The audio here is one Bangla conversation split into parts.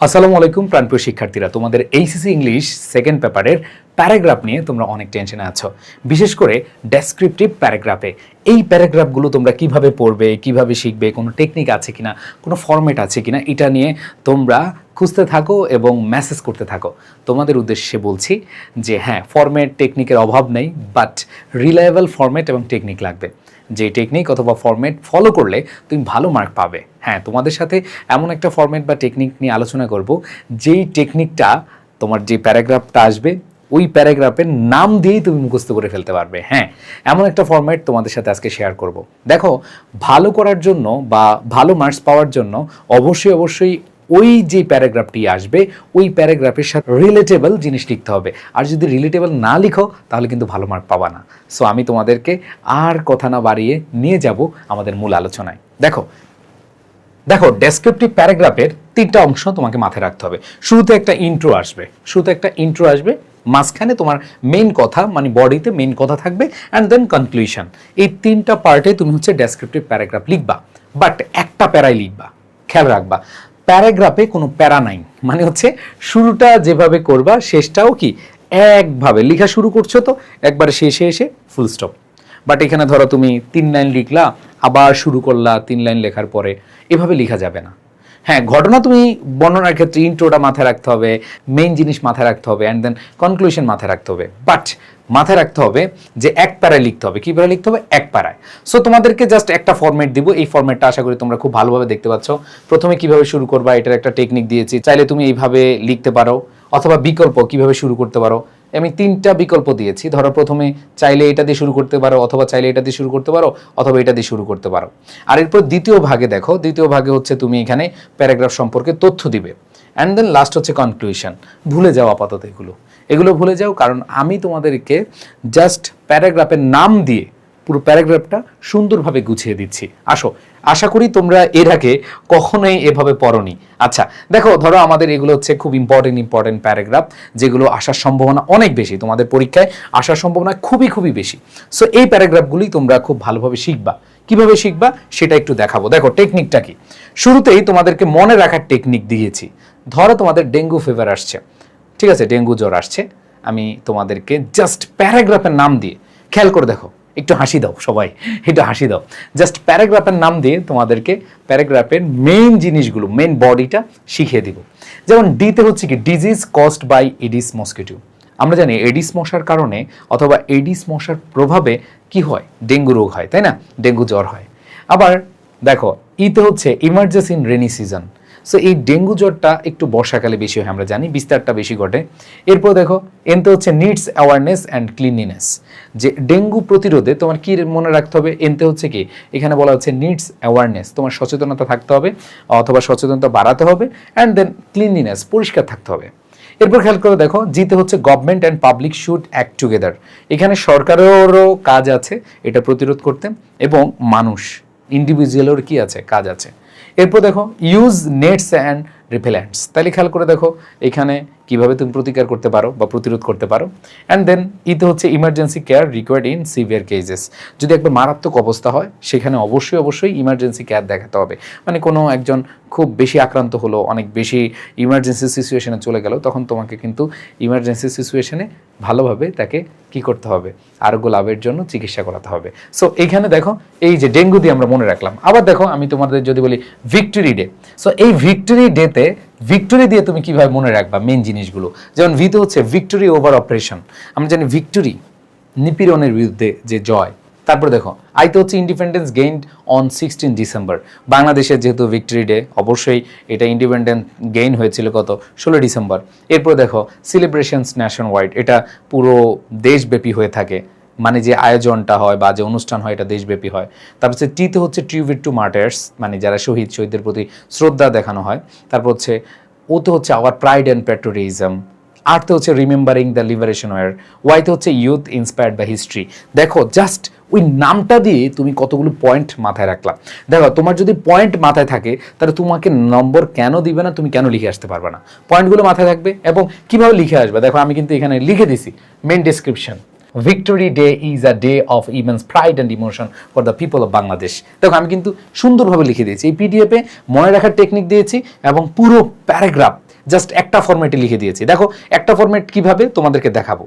আসসালামু আলাইকুম প্রাণপ্রিয় শিক্ষার্থীরা, তোমাদের এইচএসসি ইংলিশ সেকেন্ড পেপারের প্যারাগ্রাফ নিয়ে তোমরা অনেক টেনশনে আছো, বিশেষ করে ডেসক্রিপটিভ প্যারাগ্রাফে। এই প্যারাগ্রাফগুলো তোমরা কিভাবে পড়বে, কিভাবে শিখবে, কোনো টেকনিক আছে কিনা, কোনো ফরম্যাট আছে কিনা, এটা নিয়ে তোমরা খুঁজতে থাকো এবং মেসেজ করতে থাকো। তোমাদের উদ্দেশ্যে বলছি যে হ্যাঁ, ফরম্যাট টেকনিকের অভাব নেই, বাট রিলায়েবল ফরম্যাট এবং টেকনিক লাগবে। যে টেকনিক অথবা ফরম্যাট ফলো করলে তুমি ভালো মার্ক পাবে। হ্যাঁ, তোমাদের সাথে এমন একটা ফরম্যাট বা টেকনিক নিয়ে আলোচনা করব, যেই টেকনিকটা তোমার যে প্যারাগ্রাফটা আসবে ওই প্যারাগ্রাফের নাম দিয়েই তুমি মুখস্থ করে ফেলতে পারবে। হ্যাঁ, এমন একটা ফরম্যাট তোমাদের সাথে আজকে শেয়ার করব। দেখো, ভালো করার জন্য বা ভালো মার্কস পাওয়ার জন্য অবশ্যই ওই যে প্যারাগ্রাফটি আসবে ওই প্যারাগ্রাফের সাথে রিলেটেবল জিনিস লিখতে হবে। আর যদি রিলেটেবল না লিখো তাহলে কিন্তু ভালো মার্ক পাবা না। সো আমি তোমাদেরকে আর কথা না বাড়িয়ে নিয়ে যাব আমাদের মূল আলোচনায়। দেখো ডেসক্রিপটিভ প্যারাগ্রাফের তিনটা অংশ তোমাকে মাথায় রাখতে হবে। শুরুতে একটা ইন্ট্রো আসবে, মাঝখানে তোমার মেইন কথা মানে বডিতে মেইন কথা থাকবে, অ্যান্ড দেন কনক্লুশন। এই তিনটা পার্টে তুমি ডেসক্রিপটিভ প্যারাগ্রাফ লিখবা, বাট একটা প্যারাই লিখবা। খেয়াল রাখবা, প্যারাগ্রাফে কোনো প্যারা নাই, মানে শুরুটা যেভাবে করবা শেষটাও কি একভাবে লিখা শুরু করছো, তো একবারে শেষে এসে ফুল স্টপ। বাট এখানে ধরো তুমি 3 লাইন লিখলা, আবার শুরু করলা 3 লাইন লেখার পরে, এভাবে লেখা যাবে না। হ্যাঁ, ঘটনা তুমি বর্ণনার ক্ষেত্রে ইন্ট্রোটা মাথায় রাখতে হবে, মেইন জিনিস মাথায় রাখতে হবে, অ্যান্ড দেন কনক্লুশন মাথায় রাখতে হবে। বাট মাথায় রাখতে হবে যে এক প্যারায় লিখতে হবে। কি প্যারায় লিখতে হবে? এক প্যারায়। সো তোমাদেরকে জাস্ট একটা ফরম্যাট দিব, এই ফরম্যাটটা আশা করি তোমরা খুব ভালোভাবে দেখতে পাচ্ছ। প্রথমে কিভাবে শুরু করবা এটার একটা টেকনিক দিয়েছি, চাইলে তুমি এইভাবে লিখতে পারো, অথবা বিকল্প কিভাবে শুরু করতে পারো। আমি 3টা বিকল্প দিয়েছি। ধরো প্রথমে চাইলে এটা দিয়ে শুরু করতে পারো, অথবা চাইলে এটা দিয়ে শুরু করতে পারো, অথবা এটা দিয়ে শুরু করতে পারো। আর এরপর দ্বিতীয় ভাগে দেখো, দ্বিতীয় ভাগে তুমি এখানে প্যারাগ্রাফ সম্পর্কে তথ্য দিবে, অ্যান্ড দেন লাস্ট কনক্লুশন। ভুলে যাও আপাতত এগুলো ভুলে যাও, কারণ আমি তোমাদেরকে জাস্ট প্যারাগ্রাফের নাম দিয়ে পুরো প্যারাগ্রাফটা সুন্দরভাবে গুছিয়ে দিচ্ছি। আসো, আশা করি তোমরা এর আগে কখনোই এভাবে পড়োনি। আচ্ছা দেখো, ধরো আমাদের এগুলো খুব ইম্পর্টেন্ট প্যারাগ্রাফ, যেগুলো আসার সম্ভাবনা অনেক বেশি, তোমাদের পরীক্ষায় আসার সম্ভাবনা খুবই বেশি। সো এই প্যারাগ্রাফগুলি তোমরা খুব ভালোভাবে শিখবা। কিভাবে শিখবা সেটা একটু দেখাবো। দেখো টেকনিকটা কি, শুরুতেই তোমাদেরকে মনে রাখার টেকনিক দিয়েছি। ধরো তোমাদের ডেঙ্গু ফিভার আসছে, ঠিক আছে, ডেঙ্গু জ্বর আসছে। আমি তোমাদেরকে জাস্ট প্যারাগ্রাফের নাম দিয়ে, খেয়াল করে দেখো, একটু হাসি দাও সবাই, একটু হাসি দাও। জাস্ট প্যারাগ্রাফের নাম দিয়ে তোমাদেরকে প্যারাগ্রাফের মেইন জিনিসগুলো, মেইন বডিটা শিখিয়ে দিব। যেমন ডিতে কি, disease caused by Aedes mosquito. আমরা জানি এডিস মশার কারণে অথবা এডিস মশার প্রভাবে কি হয়, ডেঙ্গু রোগ হয়, তাই না, ডেঙ্গু জ্বর হয়। আবার দেখো ইতে emergency in rainy season. So এই ডেঙ্গু জ্বরটা একটু বর্ষাকালে বেশি হয়, আমরা জানি, বিস্তারটা বেশি ঘটে। এরপর দেখো এনতে নিডস অ্যাওয়ারনেস অ্যান্ড ক্লিনলিনেস। যে ডেঙ্গু প্রতিরোধে তোমার কি মনে রাখতে হবে, এনতে কি, এখানে বলা হচ্ছে নিডস অ্যাওয়ারনেস, তোমার সচেতনতা থাকতে হবে অথবা সচেতনতা বাড়াতে হবে, অ্যান্ড দেন ক্লিনলিনেস, পরিষ্কার থাকতে হবে। এরপর খেয়াল করে দেখো জিতে government and public should act together. এখানে সরকারেরও কাজ আছে এটা প্রতিরোধ করতে, এবং মানুষ ইন্ডিভিজুয়ালের কি আছে, কাজ আছে। এরপর দেখো ইউজ নেটস অ্যান্ড রিপেলেন্টস। তাহলে খেয়াল করে দেখো এখানে কিভাবে তুমি প্রতিকার করতে পারো বা প্রতিরোধ করতে পারো। অ্যান্ড দেন ইতে emergency care required in severe cases. যদি একবার মারাত্মক অবস্থা হয় সেখানে অবশ্যই ইমার্জেন্সি কেয়ার দেখাতে হবে। মানে কোনো একজন খুব বেশি আক্রান্ত হলো, অনেক বেশি ইমার্জেন্সি সিচুয়েশনে চলে গেল, তখন তোমাকে কিন্তু ইমার্জেন্সি সিচুয়েশনে ভালোভাবে তাকে কি করতে হবে, আরোগ্য লাভের জন্য চিকিৎসা করাতে হবে। সো এইখানে দেখো এই যে ডেঙ্গু দিয়ে আমরা মনে রাখলাম। আবার দেখো আমি তোমাদের যদি বলি ভিক্টরি ডে, সো এই ভিক্টরি ডেতে ভিক্টরি দিয়ে তুমি কিভাবে মনে রাখবা মেইন জিনিসগুলো। যেমন ভিতে ভিক্টরি ওভার অপারেশন, আমরা জানি ভিক্টরি নিপীড়নের বিরুদ্ধে যে জয়। তারপর দেখো আইতে ইন্ডিপেন্ডেন্স গেইনড অন 16 ডিসেম্বর। বাংলাদেশের যেহেতু ভিক্টরি ডে, অবশ্যই এটা ইন্ডিপেন্ডেন্স গেইন হয়েছিল কত, 16 ডিসেম্বর। এরপর দেখো সেলিব্রেশনস ন্যাশন ওয়াইড, এটা পুরো দেশব্যাপী হয়ে থাকে, মানে যে আয়োজনটা হয় বা যে অনুষ্ঠান হয় এটা দেশব্যাপী হয়। তারপর টিতে ট্রিবিউট টু মার্টার্স, মানে যারা শহীদদের প্রতি শ্রদ্ধা দেখানো হয়। তারপর ওতে আওয়ার প্রাইড অ্যান্ড প্যাট্রিয়টিজম। আরতে রিমেম্বারিং দ্য লিবারেশন ওয়ার। ওয়াইতে ইউথ ইন্সপায়ার্ড বাই হিস্ট্রি। দেখো জাস্ট ওই নামটা দিয়ে তুমি কতগুলো পয়েন্ট মাথায় রাখলাম। দেখো তোমার যদি পয়েন্ট মাথায় থাকে তাহলে তোমাকে নম্বর কেন দিবে না, তুমি কেন লিখে আসতে পারবে না। পয়েন্টগুলো মাথায় থাকবে এবং কিভাবে লিখে আসবে। দেখো আমি কিন্তু এখানে লিখে দিছি main description, Victory Day is a day of immense pride and emotion for the people of Bangladesh। দেখো আমি কিন্তু সুন্দরভাবে লিখে দিয়েছি, এই পিডিএফে মনে রাখার টেকনিক দিয়েছি এবং পুরো প্যারাগ্রাফ জাস্ট একটা ফরম্যাটে লিখে দিয়েছি। দেখো একটা ফরম্যাট কিভাবে তোমাদেরকে দেখাবো।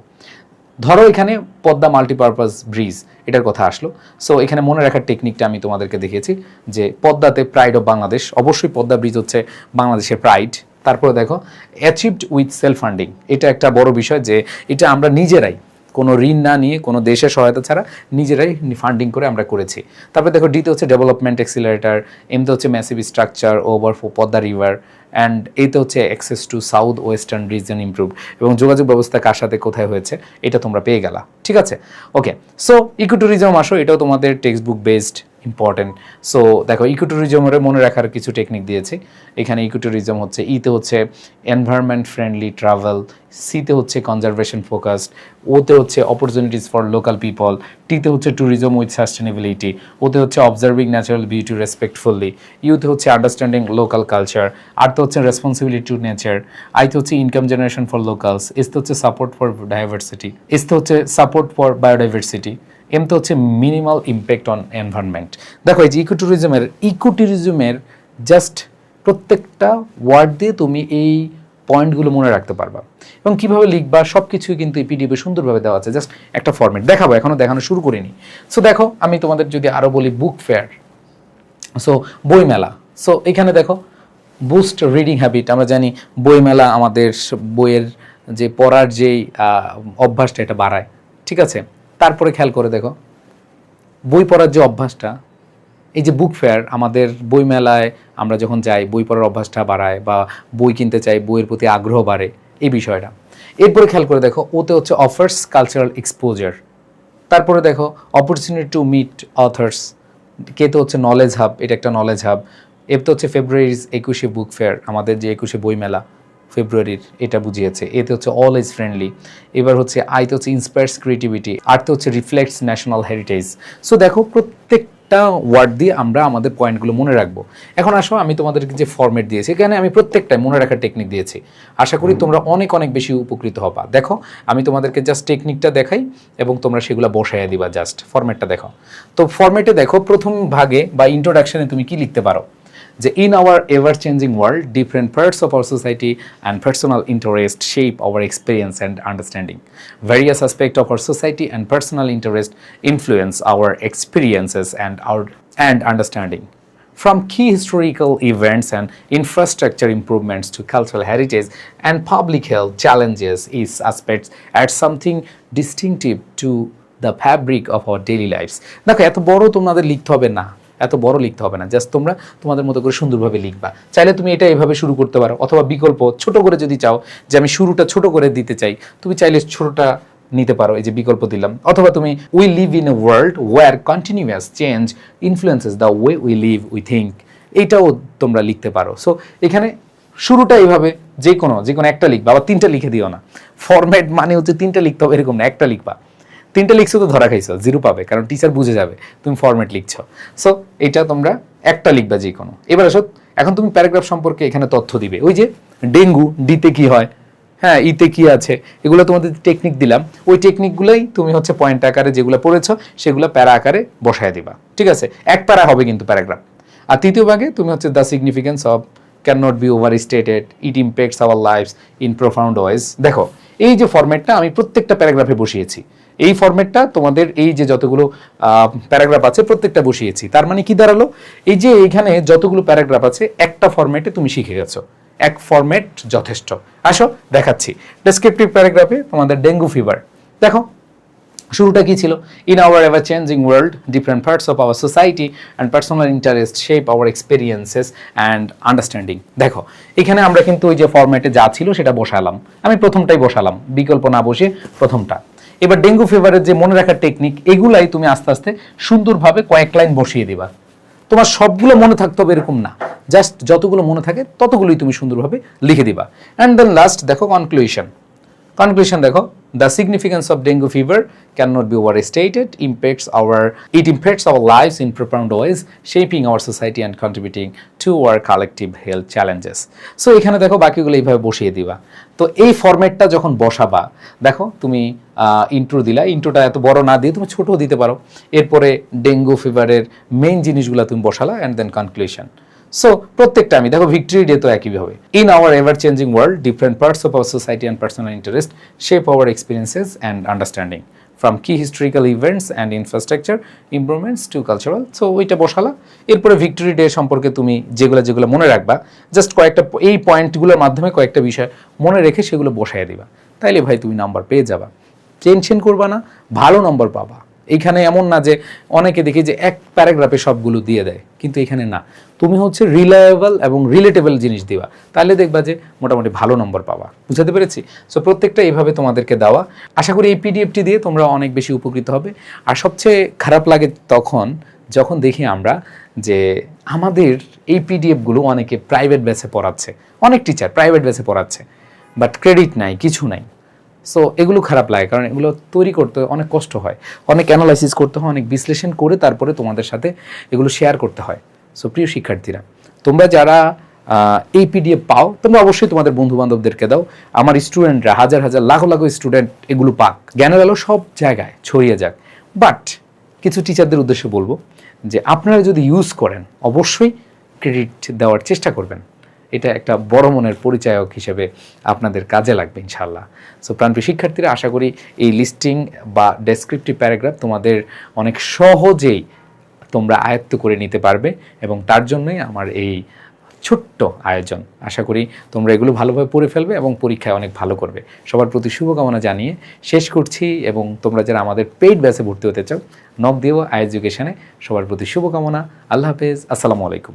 ধরো এখানে পদ্মা মাল্টিপারপাস ব্রিজ এটার কথা আসলো। সো এখানে মনে রাখার টেকনিকটা আমি তোমাদেরকে দেখিয়েছি যে পদ্মাতে প্রাইড অফ বাংলাদেশ, অবশ্যই পদ্মা ব্রিজ হচ্ছে বাংলাদেশের প্রাইড। তারপরে দেখো অ্যাচিভড উইথ সেলফ ফান্ডিং, এটা একটা বড় বিষয় যে এটা আমরা নিজেরাই কোনো ঋণ না নিয়ে কোনো দেশের সহায়তা ছাড়া নিজেরাই ফান্ডিং করে আমরা করেছি। তারপরে দেখো ডিতে হচ্ছে ডেভেলপমেন্ট অ্যাক্সিলারেটার, এমতে হচ্ছে massive structure over Padma river, and এইতে হচ্ছে access to south western region improve, এবং যোগাযোগ ব্যবস্থা কার সাথে কোথায় হয়েছে এটা তোমরা পেয়ে গেলা। ঠিক আছে, ওকে। সো ইকোট্যুরিজম আসো, এটাও তোমাদের text book based important. So দেখো ইকোট্যুরিজমের মনে রাখার কিছু টেকনিক দিয়েছে এখানে। ইকোট্যুরিজম হচ্ছে ইতে হচ্ছে এনভায়রনমেন্ট ফ্রেন্ডলি ট্রাভেল, সিতে হচ্ছে কনজারভেশন ফোকাসড, ওতে হচ্ছে অপরচুনিটিস ফর লোকাল পিপল, টিতে হচ্ছে ট্যুরিজম উইথ সাস্টেনেবিলিটি, ওতে হচ্ছে অবজার্ভিং ন্যাচারাল বিউটি রেসপেক্টফুলি, ইউতে হচ্ছে আন্ডারস্ট্যান্ডিং লোকাল কালচার, আরতে হচ্ছে রেসপন্সিবিলিটি টু নেচার, আইতে হচ্ছে ইনকাম জেনারেশন ফর লোকালস, এসতে হচ্ছে সাপোর্ট ফর ডাইভার্সিটি, এসতে হচ্ছে সাপোর্ট ফর বায়োডাইভার্সিটি, এমতে হচ্ছে মিনিমাল ইম্প্যাক্ট অন এনভায়রনমেন্ট। দেখো এই যে ইকোট্যুরিজমের জাস্ট প্রত্যেকটা ওয়ার্ড দিয়ে তুমি এই পয়েন্টগুলো মনে রাখতে পারবা, এবং কীভাবে লিখবা সব কিছুই কিন্তু এই পিডিএফে সুন্দরভাবে দেওয়া আছে। জাস্ট একটা ফরম্যাট দেখাবো, এখনও দেখানো শুরু করিনি। সো দেখো আমি তোমাদের যদি আরও বলি বুক ফেয়ার, সো বইমেলা। সো এখানে দেখো বুস্ট রিডিং হ্যাবিট, আমরা জানি বইমেলা আমাদের বইয়ের যে পড়ার যেই অভ্যাসটা এটা বাড়ায়। ঠিক আছে, তারপরে খেয়াল করে দেখো বই পড়ার যে অভ্যাসটা, এই যে বুক ফেয়ার আমাদের বইমেলায় আমরা যখন যাই বই পড়ার অভ্যাসটা বাড়ায়, বা বই কিনতে চাই, বইয়ের প্রতি আগ্রহ বাড়ে, এই বিষয়টা। এরপরে খেয়াল করে দেখো ওতে হচ্ছে অফার্স কালচারাল এক্সপোজার, তারপরে দেখো অপরচুনিটি টু মিট অথার্স, কেতে হচ্ছে নলেজ হাব, এটা একটা নলেজ হাব। এতে হচ্ছে ফেব্রুয়ারির 21শে বুক ফেয়ার, আমাদের যে 21শে বইমেলা ফেব্রুয়ারির, এটা বুঝিয়েছে। এতে হচ্ছে অল ইজ ফ্রেন্ডলি। এবার হচ্ছে আইতে হচ্ছে ইন্সপায়ার্স ক্রিয়েটিভিটি, আরতে হচ্ছে রিফ্লেক্টস ন্যাশনাল হেরিটেজ। সো দেখো প্রত্যেকটা ওয়ার্ড দিয়ে আমরা আমাদের পয়েন্টগুলো মনে রাখবো। এখন আসো আমি তোমাদেরকে যে ফরম্যাট দিয়েছি এখানে আমি প্রত্যেকটাই মনে রাখার টেকনিক দিয়েছি। আশা করি তোমরা অনেক অনেক বেশি উপকৃত হবা। দেখো আমি তোমাদেরকে জাস্ট টেকনিকটা দেখাই এবং তোমরা সেগুলো বসাইয়া দিবা। জাস্ট ফরম্যাটটা দেখো। তো ফরম্যাটে দেখো প্রথম ভাগে বা ইন্ট্রোডাকশনে তুমি কি লিখতে পারো যে in our ever-changing world, different parts of our society and personal interest shape our experience and understanding. Various aspects of our society and personal interest influence our experiences and understanding. From key historical events and infrastructure improvements to cultural heritage and public health challenges, each aspect adds something distinctive to the fabric of our daily lives. দেখো এত বড় তোমাদের লিখতে হবে না, এত বড় লিখতে হবে না, জাস্ট তোমরা তোমাদের মতো করে সুন্দরভাবে লিখবা। চাইলে তুমি এটা এভাবে শুরু করতে পারো, অথবা বিকল্প ছোট করে যদি চাও যে আমি শুরুটা ছোট করে দিতে চাই, তুমি চাইলে ছোটটা নিতে পারো, এই যে বিকল্প দিলাম। অথবা তুমি we live in a world where continuous change influences the way we live we think, এইটাও তোমরা লিখতে পারো। সো এখানে শুরুটা এইভাবে যে কোনো একটা লিখবা, আবার তিনটা লিখে দিও না। ফরম্যাট মানে হচ্ছে তিনটা লিখতে হবে এরকম না, একটা লিখবা। তিনটা লিখছো তো ধরা খাইছো, জিরো পাবে, কারণ টিচার বুঝে যাবে তুমি ফরম্যাট লিখছো। সো এটা তোমরা একটা লিখবা যে কোনো। এবার আসো এখন তুমি প্যারাগ্রাফ সম্পর্কে এখানে তথ্য দিবে। ওই যে ডেঙ্গু, ডিতে কি হয়, হ্যাঁ ইতে কি আছে, এগুলো তোমাদের টেকনিক দিলাম। ওই টেকনিকগুলোই তুমি হচ্ছে পয়েন্ট আকারে যেগুলো পড়েছো সেগুলো প্যারা আকারে বসায় দিবা। ঠিক আছে, এক প্যারা হবে কিন্তু প্যারাগ্রাফ। আর তৃতীয় ভাগে তুমি হচ্ছে the significance of cannot be overstated, it impacts our lives in profound ways. দেখো এই যে ফরম্যাটটা আমি প্রত্যেকটা প্যারাগ্রাফে বসিয়েছি, এই ফরম্যাটটা তোমাদের এই যে যতগুলো প্যারাগ্রাফ আছে প্রত্যেকটা বসিয়েছি। তার মানে কি দাঁড়ালো, এই যে এখানে যতগুলো প্যারাগ্রাফ আছে একটা ফরম্যাটে তুমি শিখে গেছো, এক ফরম্যাট যথেষ্ট। আসো দেখাচ্ছি ডেসক্রিপটিভ প্যারাগ্রাফে তোমাদের ডেঙ্গু ফিভার। দেখো শুরুটা কি ছিল, in our ever changing world different parts of our society and personal interest shape our experiences and understanding. দেখো এখানে আমরা কিন্তু ওই যে ফরম্যাটে যা ছিল সেটা বসালাম, আমি প্রথমটাই বসালাম, বিকল্প না বসে প্রথমটা। এবার ডেঙ্গু ফিভারের যে মনে রাখার টেকনিক, এগুলাই তুমি আস্তে আস্তে সুন্দরভাবে কয়েক লাইন বসিয়ে দিবা। তোমার সবগুলো মনে থাকতে হবে এরকম না, জাস্ট যতগুলো মনে থাকে ততগুলোই তুমি সুন্দরভাবে লিখে দিবা। অ্যান্ড দেন লাস্ট দেখো কনক্লুশন দেখো, the significance of dengue fever cannot be overstated, it impacts our lives in profound ways, shaping our society and contributing to our collective health challenges. So এখানে দেখো বাকিগুলো এইভাবে বসিয়ে দিবা। তো এই ফরম্যাটটা যখন বসাবা, দেখো তুমি ইন্ট্রো দিলা, ইন্ট্রোটা এত বড় না দিয়ে তুমি ছোটও দিতে পারো। এরপরে ডেঙ্গু ফিভারের মেইন জিনিসগুলো তুমি বসালা, অ্যান্ড দেন কনক্লুশন। সো প্রত্যেকটা আমি দেখো ভিক্টরি ডে তো একইভাবে in our ever changing world different parts of our society and personal interest shape our experiences and understanding from key historical events and infrastructure improvements to cultural. So ওইটা বসালা। এরপরে ভিক্টরি ডে সম্পর্কে তুমি যেগুলো মনে রাখবা, জাস্ট কয়েকটা এই পয়েন্টগুলোর মাধ্যমে কয়েকটা বিষয় মনে রেখে সেগুলো বসায় দিবা, তাইলে ভাই তুমি নাম্বার পেয়ে যাবা। টেনশন করবা না, ভালো নম্বর পাবা। এইখানে এমন না যে অনেকে দেখি যে এক প্যারাগ্রাফে সবগুলো দিয়ে দেয়, কিন্তু এখানে না, তুমি হচ্ছে রিলায়েবল এবং রিলেটেবল জিনিস দিবা, তাহলে দেখবা যে মোটামুটি ভালো নম্বর পাবা। বুঝাতে পেরেছি? সো প্রত্যেকটা এইভাবে তোমাদেরকে দেওয়া। আশা করি এই পিডিএফটি দিয়ে তোমরা অনেক বেশি উপকৃত হবে। আর সবচেয়ে খারাপ লাগে তখন যখন দেখি আমরা যে আমাদের এই পিডিএফগুলো অনেকে প্রাইভেট ব্যাচে পড়াচ্ছে, অনেক টিচার প্রাইভেট ব্যাচে পড়াচ্ছে, বাট ক্রেডিট নাই, কিছু নাই। সো এগুলো খারাপ লাগে, কারণ এগুলো তৈরি করতে অনেক কষ্ট হয়, অনেক অ্যানালাইসিস করতে হয়, অনেক বিশ্লেষণ করে তারপরে তোমাদের সাথে এগুলো শেয়ার করতে হয়। সো প্রিয় শিক্ষার্থীরা, তোমরা যারা এই পিডিএফ পাও তোমরা অবশ্যই তোমাদের বন্ধুবান্ধবদেরকে দাও। আমার স্টুডেন্টরা হাজার হাজার লাখো লাখো স্টুডেন্ট এগুলো পাক, জ্ঞানের আলো সব জায়গায় ছড়িয়ে যাক। বাট কিছু টিচারদের উদ্দেশ্যে বলবো যে আপনারা যদি ইউজ করেন অবশ্যই ক্রেডিট দেওয়ার চেষ্টা করবেন। এটা একটা বড় মনের পরিচায়ক হিসেবে আপনাদের কাজে লাগবে ইনশাআল্লাহ। সো প্রাণপ্রিয় শিক্ষার্থীরা, আশা করি এই লিস্টিং বা ডেসক্রিপটিভ প্যারাগ্রাফ তোমাদের অনেক সহজেই তোমরা আয়ত্ত করে নিতে পারবে, এবং তার জন্যই আমার এই ছোট্ট আয়োজন। আশা করি তোমরা এগুলো ভালোভাবে পড়ে ফেলবে এবং পরীক্ষায় অনেক ভালো করবে। সবার প্রতি শুভকামনা জানিয়ে শেষ করছি, এবং তোমরা যারা আমাদের পেইড ব্যাচে ভর্তি হতে চাও নক দিও এডুকেশনে। সবার প্রতি শুভকামনা। আল্লাহ হাফেজ, আসসালামু আলাইকুম।